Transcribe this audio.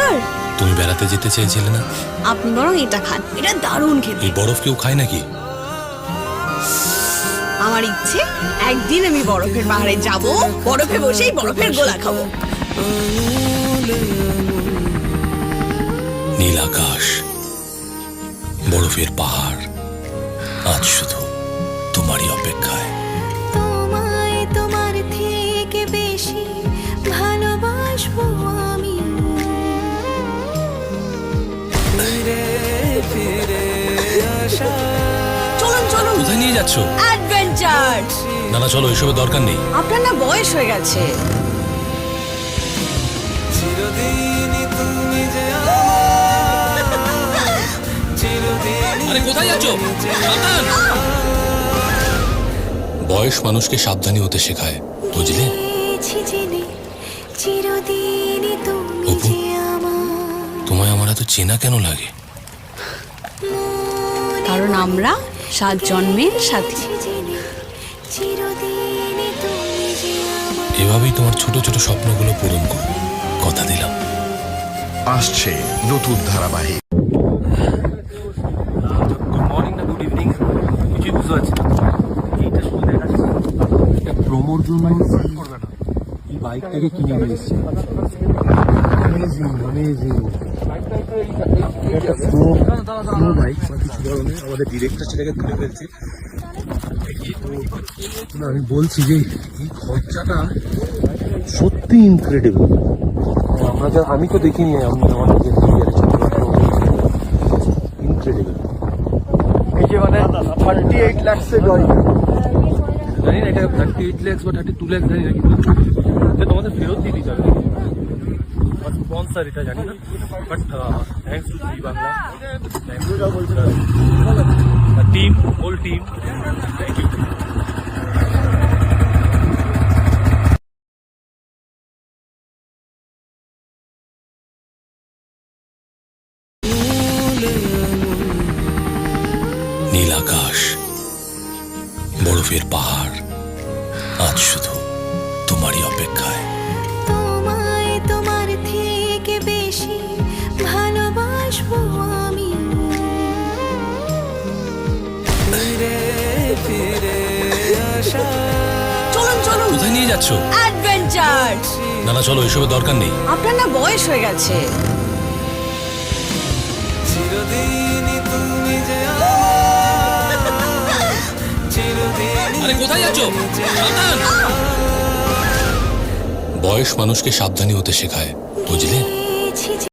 সুন্দর। তুমি বেড়াতে যেতে চেয়েছিলে না? আপনি বরং এটা খান, এটা দারুণ খেতে। এই বরফ কেউ খায় নাকি? আমার ইচ্ছে একদিন আমি বরফের পাহাড়ে যাব, বরফে বসেই বরফের গোলা খাবো। নীল আকাশ, বরফের পাহাড়, আজ শুধু তোমারই অপেক্ষায়। তোমায় তোমার থেকে বেশি ভালোবাসবো আমি। চলুন চলুন। কোথায় নিয়ে যাচ্ছ? অ্যাডভেঞ্চার। না না, চলো, এসবের দরকার নেই। আপনার না বয়স হয়ে গেছে। আরে কোথায় যাচ্ছ? সাবধান! বয়স মানুষকে সাবধানী হতে শেখায়, বুঝলে? চিরদিনই তুমি অপু, যে আমার। তোমায় আমার এত চেনা কেন লাগে? কারণ আমরা 7 জন্মের সাথী। চিরদিনই তুমি যে আমার। এভাবেই তোমার ছোট ছোট স্বপ্নগুলো পূরণ করো, কথা দিলাম। আসছে নতুন ধারাবাহিক। গুড মর্নিং না গুড ইভিনিং কিছুই বুঝতে পারছি না। এইটা শুধু দেখা যাচ্ছে একটা প্রমোর জন্য করবে না, এই বাইকটাকে কিনে নিয়ে এসছে। অ্যামেজিং অ্যামেজিং একটা স্লো বাইক, আমাদের ডিরেক্টর সেটাকে তুলে ফেলছে। না, আমি বলছি যে এই খরচাটা সত্যি ইনক্রেডিবল। আমি তো দেখিনি, আমি আমাদের ইনক্রেডিবল। এই যে মানে 38 লাখসে গাড়ি, জানি না এটা 38 লাখ বা 32 লাখ জানি না, কিন্তু এটা তোমাদের ফেরত দিয়ে দিতে হবে। স্পন্সার এটা জানি না, but thanks to Zee Bangla, thanks to team, whole team, thank you. নীল আকাশ, বরফের পাহাড়, আজ শুধু তোমারই অপেক্ষায়। তোমায় তোমার থেকে বেশি ভালোবাসবো আমি। চলুন চলুন। কোথায় নিয়ে যাচ্ছ? অ্যাডভেঞ্চার। না না, চলো, এসবের দরকার নেই। আপনার না বয়স হয়ে গেছে। আরে কোথায় যাচ্ছ? সাবধান! বয়স মানুষকে সাবধানী হতে শেখায়, বুঝলে?